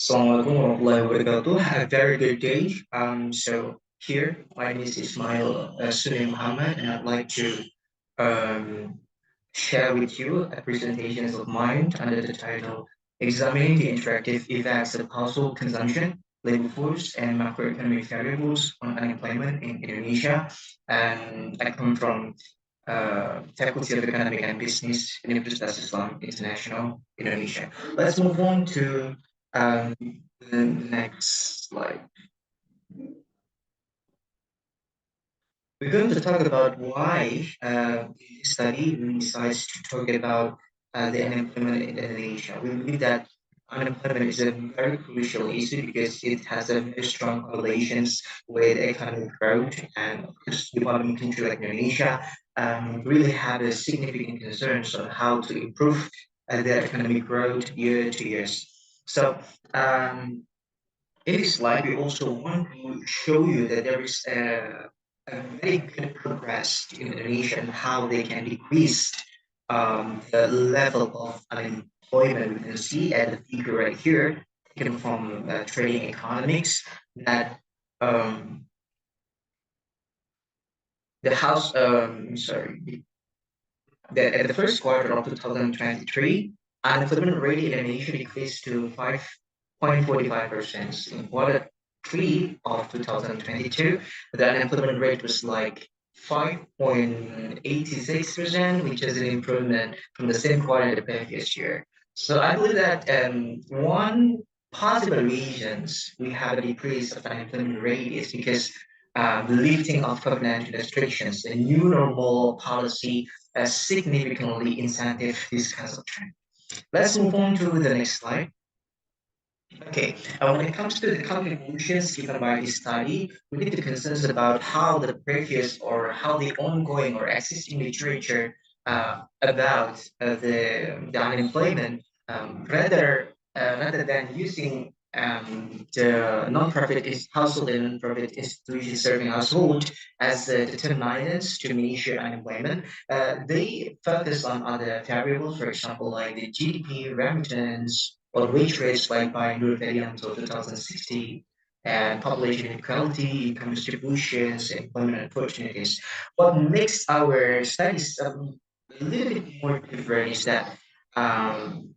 Assalamualaikum warahmatullahi wabarakatuh. Have a very good day. Here, my name is Ismail Sunni Muhammad, and I'd like to um, share with you a presentation of mine under the title Examining the Interactive Effects of Household Consumption, Labor Force, and Macroeconomic Variables on Unemployment in Indonesia. And I come from Faculty of Economic and Business, Universitas Islam International, Indonesia. Let's move on to um, the next slide. We're going to talk about why the study decides to talk about the unemployment in Indonesia. We believe that unemployment is a very crucial issue because it has a very strong correlations with economic growth, and of course, developing country like Indonesia really have a significant concerns on how to improve their economic growth year to years. So um, in this slide, we also want to show you that there is a very good progress in Indonesia and how they can decrease the level of unemployment. We can see at the figure right here, taken from trading economics, that um, the house, sorry, that at the first quarter of 2023, unemployment rate in Indonesia decreased to 5.45%. In quarter three of 2022, the unemployment rate was like 5.86%, which is an improvement from the same quarter in the previous year. So I believe that one possible reasons we have a decrease of unemployment rate is because the lifting of COVID-19 restrictions, the new normal policy significantly incentive this kind of trend. Let's move on to the next slide. Okay, when it comes to the conclusions given by this study, we need to consider about how the previous or how the ongoing or existing literature about the unemployment rather than using the non-profit household and non-profit institutions serving household as determinants to measure unemployment. They focus on other variables, for example, like the GDP, remittance, or wage rates like by Nur until 2016, and population inequality, income distributions, employment opportunities. What makes our studies a little bit more different is that um,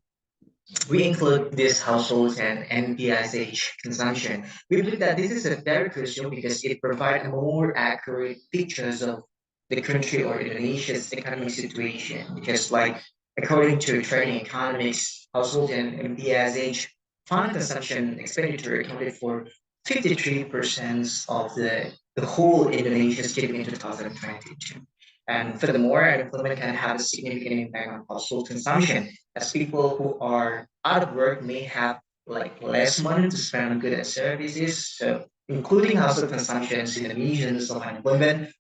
we include these households and NPSH consumption. We believe that this is a very crucial because it provides more accurate pictures of the country or Indonesia's economic situation. Because, like, according to trading economics, household and NPSH foreign consumption expenditure accounted for 53% of the whole Indonesia's GDP in 2022. And furthermore, unemployment can have a significant impact on household consumption, as people who are out of work may have like less money to spend on goods and services. So, including household consumptions in the regions of unemployment,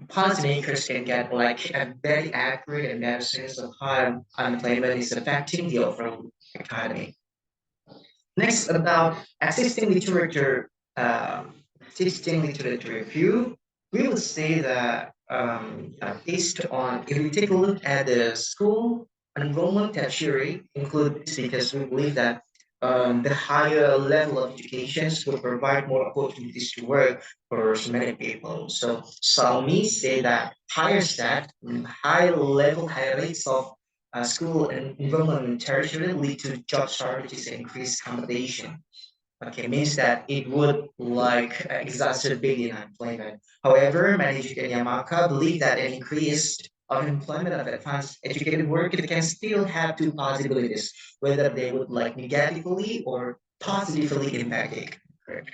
policymakers can get like a very accurate and better sense of how unemployment is affecting the overall economy. Next, about existing literature, review, we would say that based on if we take a look at the school enrollment tertiary, include this because we believe that the higher level of educations will provide more opportunities to work for so many people. So some may say that higher stat, high level, high rates of school and enrollment tertiary lead to job shortages and increased competition. Okay, means that it would like exacerbate the unemployment. However, Managing and Yamaka believe that an increased unemployment of advanced educated workers can still have two possibilities, whether they would like negatively or positively impact the economy.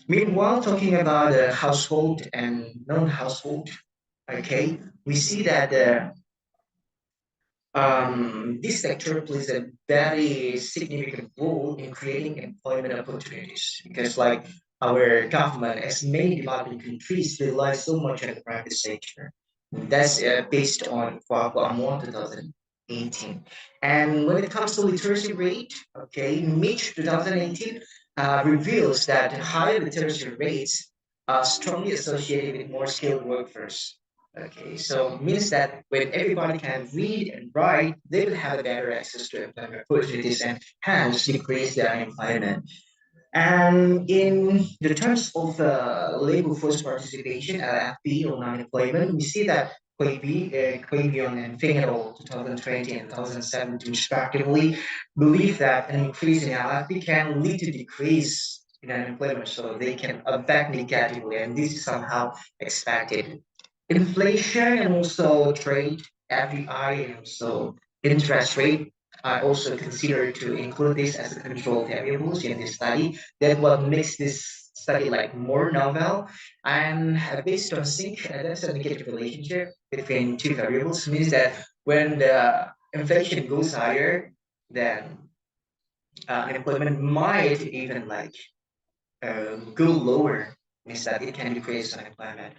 Meanwhile, talking about the household and non-household, okay, we see that this sector plays a very significant role in creating employment opportunities because, like our government, as many developing countries, rely so much on the private sector. That's based on Quaquamon 2018. And when it comes to literacy rate, okay, March 2018 reveals that higher literacy rates are strongly associated with more skilled workforce. Okay, so means that when everybody can read and write, they will have a better access to employment opportunities and hence decrease their unemployment. And in the terms of labor force participation, LFP or non-employment, we see that Quavion and Fingerol 2020 and 2017 respectively believe that an increase in LFP can lead to decrease in unemployment, so they can affect negatively, and this is somehow expected. Inflation and also trade, FDI, and also interest rate are also considered to include this as a control variables in this study. That what makes this study like more novel and based on sync, that's a negative relationship between two variables means that when the inflation goes higher, then unemployment might even like go lower, means that it can decrease unemployment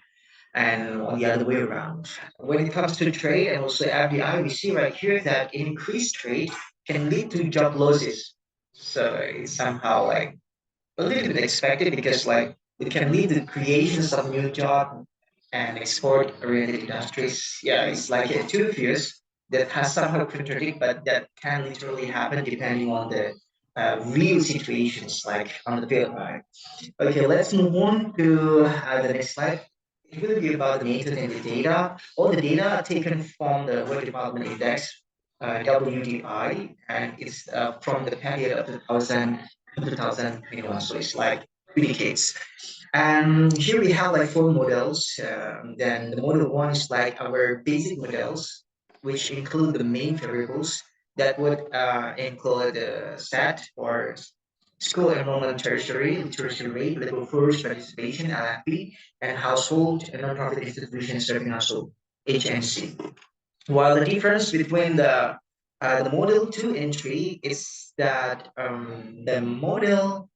and on the other way around. When it comes to trade and also FDI, we see right here that increased trade can lead to job losses. So it's somehow like a little bit expected because like it can lead to creations of new job and export-oriented industries. Yeah, it's like a two views that has somehow contradict, but that can literally happen depending on the real situations, like on the field, right? Okay, let's move on to the next slide. It will be about the method and the data. All the data are taken from the World Development Index, WDI, and it's from the period of 2000 to 2021, so it's like 3 decades. And here we have like four models. Then the model one is like our basic models, which include the main variables that would include SAT or school enrollment, tertiary literacy rate, labor force participation, LFP, and household and nonprofit institutions serving household, HNC. While the difference between the model 2 and 3 is that the model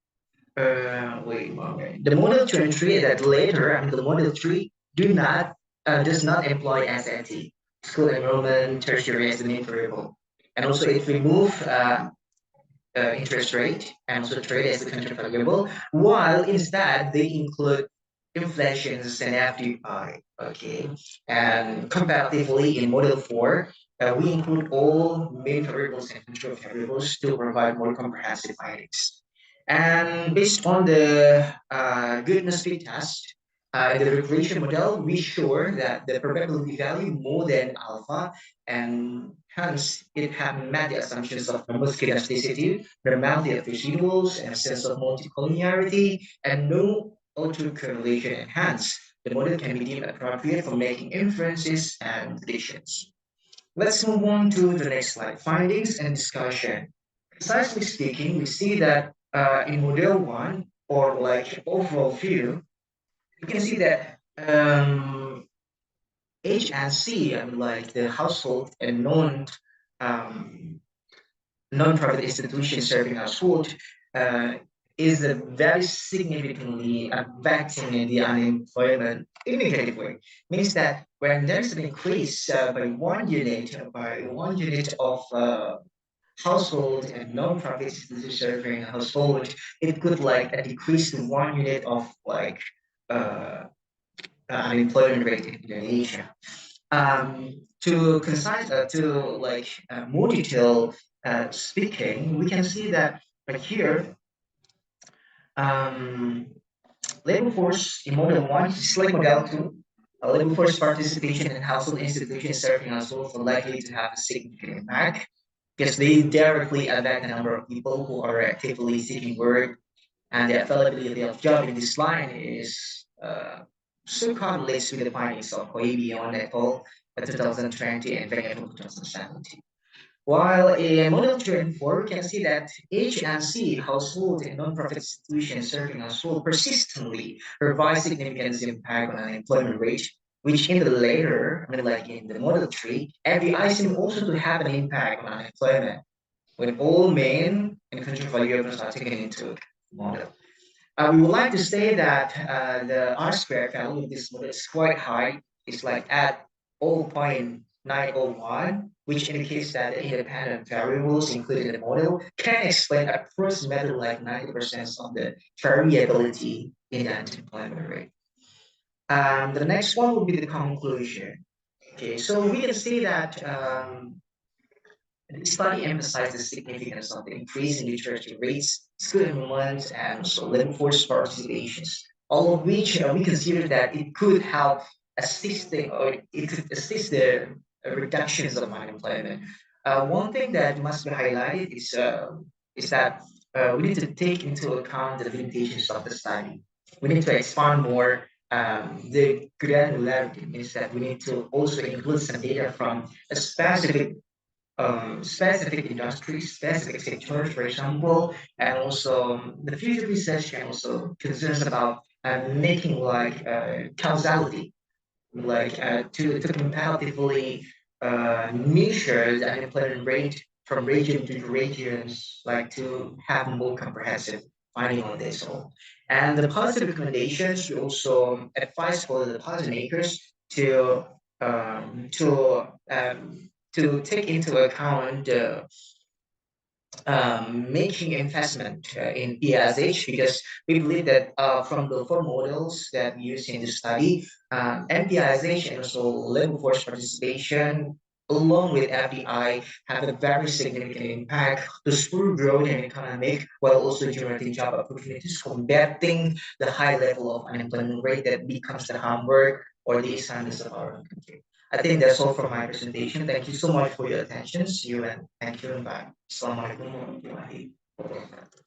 wait, wait. The model 2 and 3 that later, I mean the model 3 do not does not employ SAT, school enrollment, tertiary as the main variable. And also it remove interest rate and also trade as a counter variable, while instead they include inflations and FDI. Okay, and comparatively in model 4, we include all main variables and control variables to provide more comprehensive findings. And based on the goodness fit test, in the regression model, we show that the probability value more than alpha, and hence it had met the assumptions of musculoelasticity, normality of residuals, and absence of multicollinearity, and no autocorrelation. And hence, the model can be deemed appropriate for making inferences and predictions. Let's move on to the next slide, findings and discussion. Precisely speaking, we see that in model 1, or like overall view, you can see that H and C, I mean, like the household and um, non-profit institutions serving household, uh, is a very significantly affecting the unemployment in a negative way. Means that when there's an increase by 1 unit of household and non-profit institutions serving household, it could like a decrease to 1 unit of like uh, unemployment rate in Indonesia. To like more detail speaking, we can see that right here, um, labor force in model 1 is like model 2. Labor force participation in household institutions serving households are likely to have a significant impact because they directly affect the number of people who are actively seeking work, and the availability of job in this line is so correlates with the findings of Koibion et al. 2020 and Vengaton 2017. While in model 3 and 4, we can see that H&C, household and non-profit institutions serving household persistently provide significant impact on unemployment rate, which in the later, I mean like in the model 3, FDI seem also to have an impact on unemployment when all main and control variables are taken into model. We would like to say that the R square value of this model is quite high. It's like at 0.901, which indicates that the independent variables included in the model can explain approximately like 90% of the variability in the unemployment rate. The next one will be the conclusion. Okay, so we can see that the study emphasized the significance of the increase in literacy rates, school enrollment, and also labor force participations, all of which we consider that it could help assisting or it could assist the reductions of unemployment. One thing that must be highlighted is that we need to take into account the limitations of the study. We need to expand more the granularity means that we need to also include some data from a specific industries, specific sectors, for example, and also the future research can also concerns about making like causality, like to comparatively measure the unemployment rate from region to regions, like to have more comprehensive finding on this all. And the policy recommendations, we also advise for the policymakers to to take into account the making investment in PSH because we believe that from the four models that we use in the study, MPISH and also labor force participation along with FDI have a very significant impact to spur growth and economic while also generating job opportunities, combating the high level of unemployment rate that becomes the Hamburg or the standards of our country. I think that's all from my presentation. Thank you so much for your attention. See you and thank you and bye. Assalamualaikum warahmatullahi wabarakatuh.